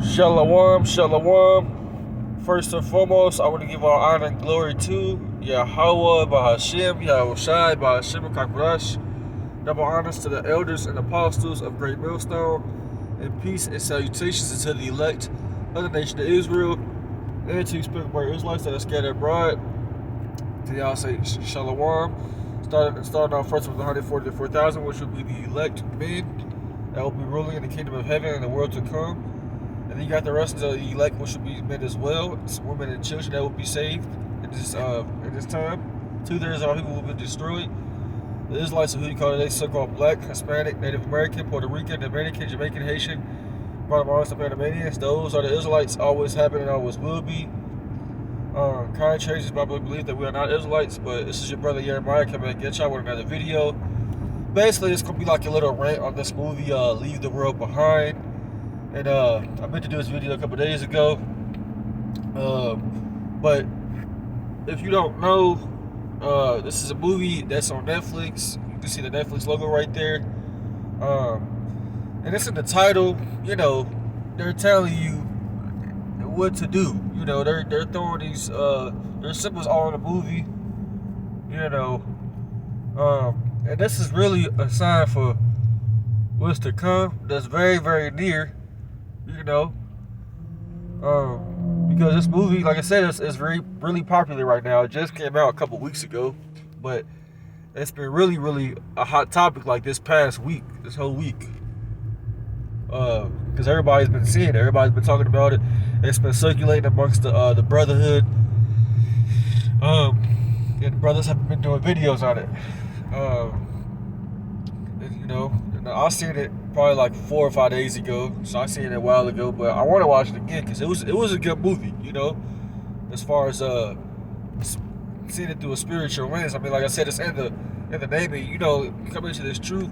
Shalom, shalom. First and foremost, I want to give all honor and glory to Yahweh, Bahashem, Yahushai, Bahashem, Kakurash. Double honors to the elders and apostles of Great Millstone, and peace and salutations to the elect of the nation of Israel, and to spirit-born Israelites that are scattered abroad. To y'all say shalom. Starting off first with 144,000, which will be the elect men that will be ruling in the kingdom of heaven and the world to come. And then you got the rest of the elect, which will be men as well. It's women and children that will be saved in this time. 2/3 of our people will be destroyed. The Israelites are who you call it, they so-called black, Hispanic, Native American, Puerto Rican, Dominican, Jamaican, Haitian, Guatemalans, and Panamanians. Those are the Israelites, always have been and always will be. Contrary to popular belief that we are not Israelites, but this is your brother Jeremiah coming back at y'all with another video. Basically, it's gonna be like a little rant on this movie, Leave the World Behind. And I meant to do this video a couple days ago, but if you don't know, this is a movie that's on Netflix. You can see the Netflix logo right there, and it's in the title. You know, they're telling you what to do. You know, they're throwing these their symbols all in the movie. You know, and this is really a sign for what's to come. That's very, very near. You know, because this movie, like I said, is really popular right now. It just came out a couple weeks ago, but it's been really a hot topic like this past week, this whole week. Because everybody's been seeing it, everybody's been talking about it. It's been circulating amongst the brotherhood. And the brothers have been doing videos on it. You know, I seen it probably like 4 or 5 days ago, so I seen it a while ago, but I want to watch it again because it was a good movie, you know, as far as seeing it through a spiritual lens. I mean, like I said, it's in the name, and you know, coming to this truth,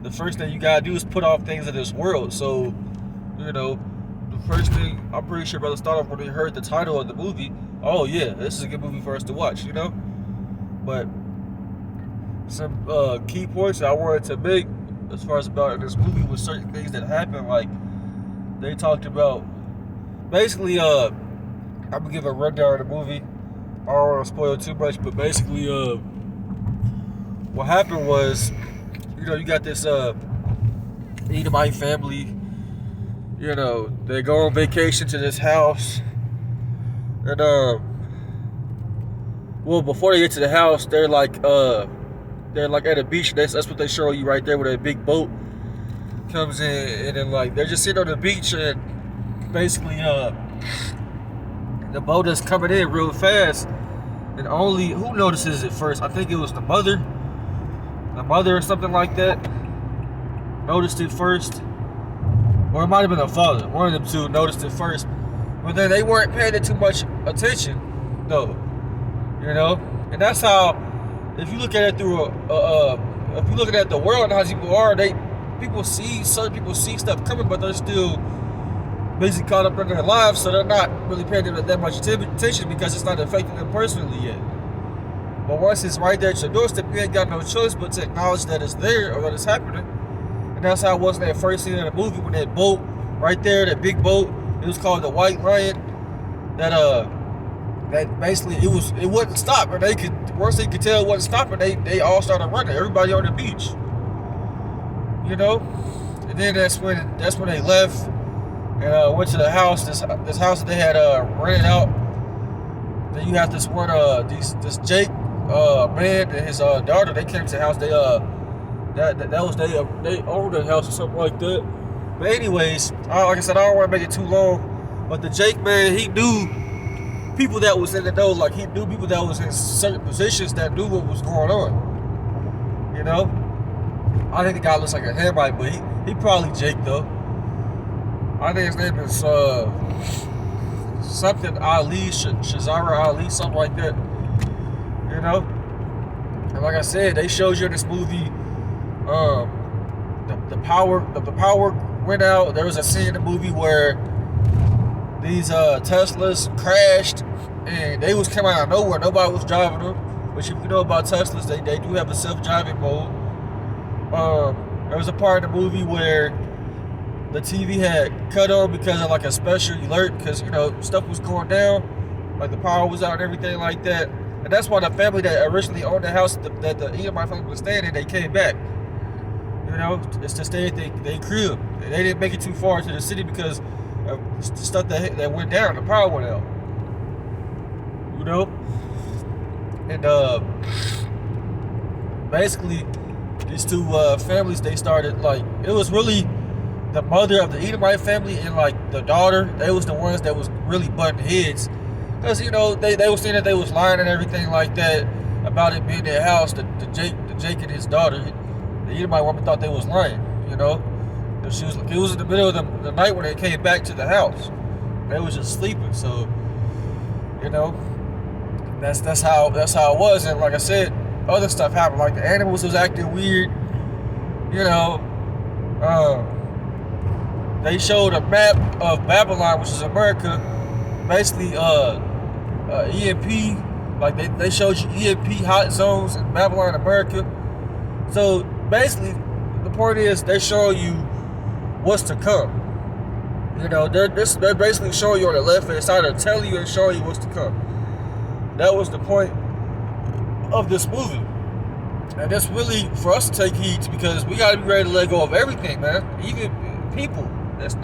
the first thing you gotta do is put off things of this world. So, you know, the first thing I'm pretty sure brothers thought of when they heard the title of the movie, oh yeah, this is a good movie for us to watch, you know. But some key points that I wanted to make as far as about this movie was certain things that happened. Like, they talked about, basically, I'm gonna give a rundown of the movie. I don't want to spoil too much, but basically, what happened was, you know, you got this Edomite family. You know, they go on vacation to this house, and well, before they get to the house, they're like at a beach. That's what they show you right there, where that big boat comes in, and then like they're just sitting on the beach, and basically the boat is coming in real fast, and only who notices it first? I think it was the mother or something like that noticed it first, or it might have been the father. One of them two noticed it first, but then they weren't paying it too much attention though, you know. And that's how, if you look at it through if you look at the world and how people are, certain people see stuff coming, but they're still basically caught up in their lives, so they're not really paying them that much attention because it's not affecting them personally yet. But once it's right there at your doorstep, you ain't got no choice but to acknowledge that it's there or that it's happening. And that's how it was in that first scene of the movie, when that boat right there, that big boat, it was called the White Lion, that basically it wouldn't stop, or once they could tell it wasn't stopping, they all started running, everybody on the beach, you know. And then that's when they left and went to the house, this house that they had rented out. Then you have this one this Jake man and his daughter. They came to the house. They they owned the house or something like that. But anyways, like I said, I don't want to make it too long. But the Jake man, he knew people that was in the know, like he knew people that was in certain positions that knew what was going on. You know, I think the guy looks like a Hamite, but he probably Jake though. I think his name is something Ali, Shazara Ali, something like that. You know, and like I said, they showed you in this movie, the power went out. There was a scene in the movie where these Teslas crashed, and they was coming out of nowhere. Nobody was driving them. Which, if you know about Teslas, they do have a self-driving mode. There was a part of the movie where the TV had cut on because of like a special alert, because you know stuff was going down, like the power was out and everything like that. And that's why the family that originally owned the house that the Edomite family was staying in, they came back. You know, it's to stay at their crib. They didn't make it too far to the city because of the stuff that went down. The power went out. You know, and basically these two families, they started like, it was really the mother of the Edomite family and like the daughter. They was the ones that was really butting heads, because you know they was saying that they was lying and everything like that about it being their house. The Jake and his daughter, the Edomite woman thought they was lying. You know, it was in the middle of the night when they came back to the house. They was just sleeping. So you know, that's how it was. And like I said, other stuff happened. Like the animals was acting weird. You know, they showed a map of Babylon, which is America. Basically, EMP. Like they showed you EMP hot zones in Babylon, America. So basically, the point is they show you what's to come. You know, they're basically showing you on the left hand side, or telling you and showing you what's to come. That was the point of this movie. And that's really for us to take heed to, because we got to be ready to let go of everything, man. Even people. That's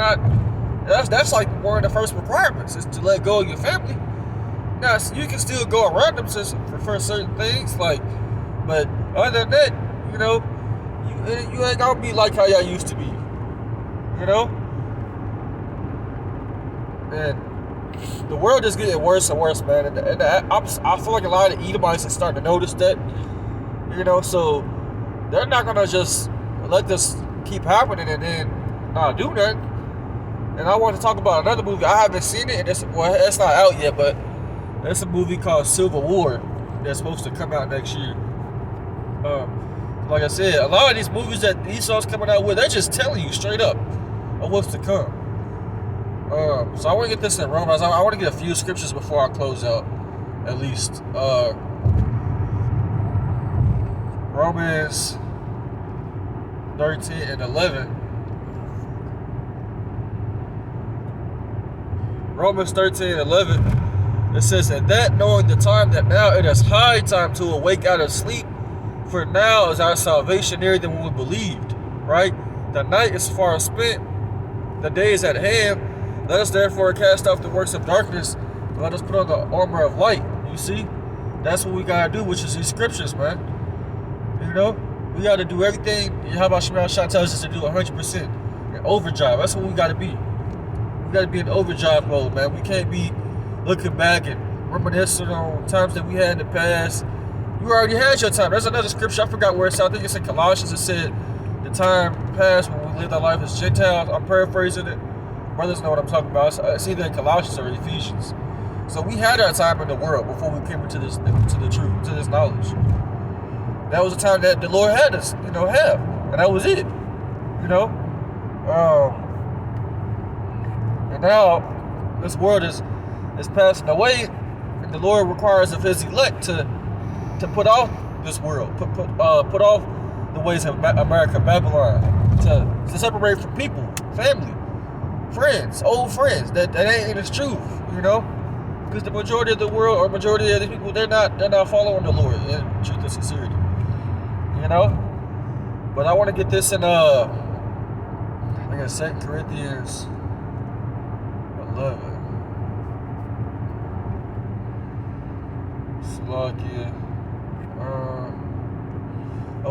like one of the first requirements, is to let go of your family. Now, you can still go around them for certain things, like, but other than that, you know, you ain't gonna be like how y'all used to be, you know? And the world is getting worse and worse, man. And I feel like a lot of Edomites are starting to notice that, you know, so they're not gonna just let this keep happening and then not do nothing. And I want to talk about another movie. I haven't seen it, and it's not out yet, but there's a movie called Civil War that's supposed to come out next year. Like I said, a lot of these movies that Esau's coming out with, they're just telling you straight up of what's to come. So I want to get this in Romans. I want to get a few scriptures before I close out, at least. Romans 13 and 11. Romans 13 and 11. It says, "And that knowing the time, that now it is high time to awake out of sleep, for now is our salvation nearer than when we believed." Right? The night is far spent, the day is at hand. Let us therefore cast off the works of darkness, and let us put on the armor of light. You see? That's what we gotta do, which is these scriptures, man. You know? We gotta do everything. How about YASHAMIAHLA tells us to do 100%? In overdrive. That's what we gotta be. We gotta be in overdrive mode, man. We can't be looking back and reminiscing on times that we had in the past. You already had your time. There's another scripture, I forgot where it's at. I think it's in Colossians. It said, the time passed when we lived our life as Gentiles. I'm paraphrasing it. Brothers know what I'm talking about. It's either in Colossians or Ephesians. So we had our time in the world before we came into the truth, to this knowledge. That was the time that the Lord had us, you know, have. And that was it. You know? And now this world is passing away, and the Lord requires of his elect to put off this world, put off the ways of America, Babylon, to separate from people, family, friends, old friends that ain't in the truth, you know, because the majority of the world, or majority of the people, they're not following the Lord in truth and sincerity, you know. But I want to get this in I got 2 Corinthians 11. Slovakia.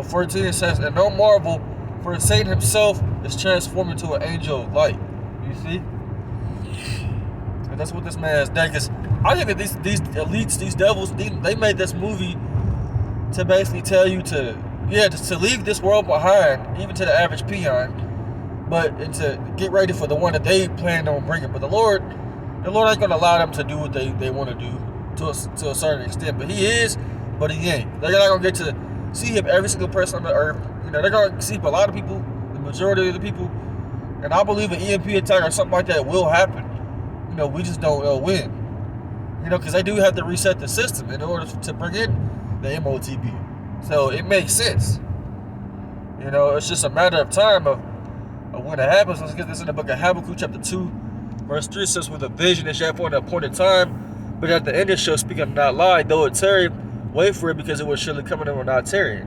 14, it says, "And no marvel, for Satan himself is transformed into an angel of light." You see? And that's what this man has done. Because I think that these elites, these devils, they made this movie to basically tell you to leave this world behind, even to the average peon, and to get ready for the one that they plan on bringing. But the Lord ain't going to allow them to do what they want to do to a certain extent. But he is, but he ain't. They're not going to get to see him, every single person on the earth. You know, they're going to see a lot of people, the majority of the people. And I believe an EMP attack or something like that will happen. You know, we just don't know when. You know, because they do have to reset the system in order to bring in the MOTB. So it makes sense. You know, it's just a matter of time of when it happens, let's get this in the book of Habakkuk chapter 2, verse 3 says, with a vision is yet for an appointed time, but at the end it shall speak and not lie, though it tarry, wait for it, because it will surely come and it will not tarry.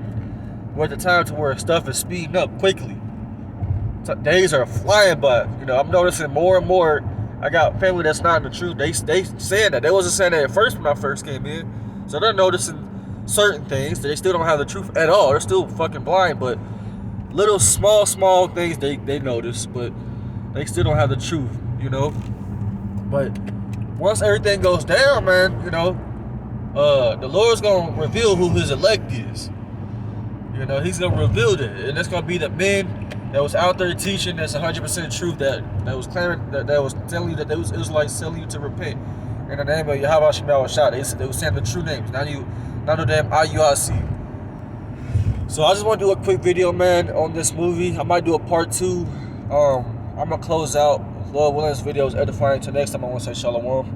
We're at the time to where stuff is speeding up quickly. Days are flying by. You know, I'm noticing more and more. I got family that's not in the truth. They saying that. They wasn't saying that at first when I first came in. So they're noticing certain things. They still don't have the truth at all. They're still fucking blind, but little small things they notice, but they still don't have the truth, you know. But once everything goes down, man, you know, the Lord's gonna reveal who his elect is. You know, he's gonna reveal it, and it's gonna be the men that was out there teaching that's 100% truth, that was claiming, that was telling you that those Israelites telling you to repent in the name of YASHAMIAHLA. They were saying the true names, not no damn IUIC. So I just want to do a quick video, man, on this movie. I might do a part 2. I'm gonna close out. Lord willing, this video is edifying. Till next time, I want to say shalom.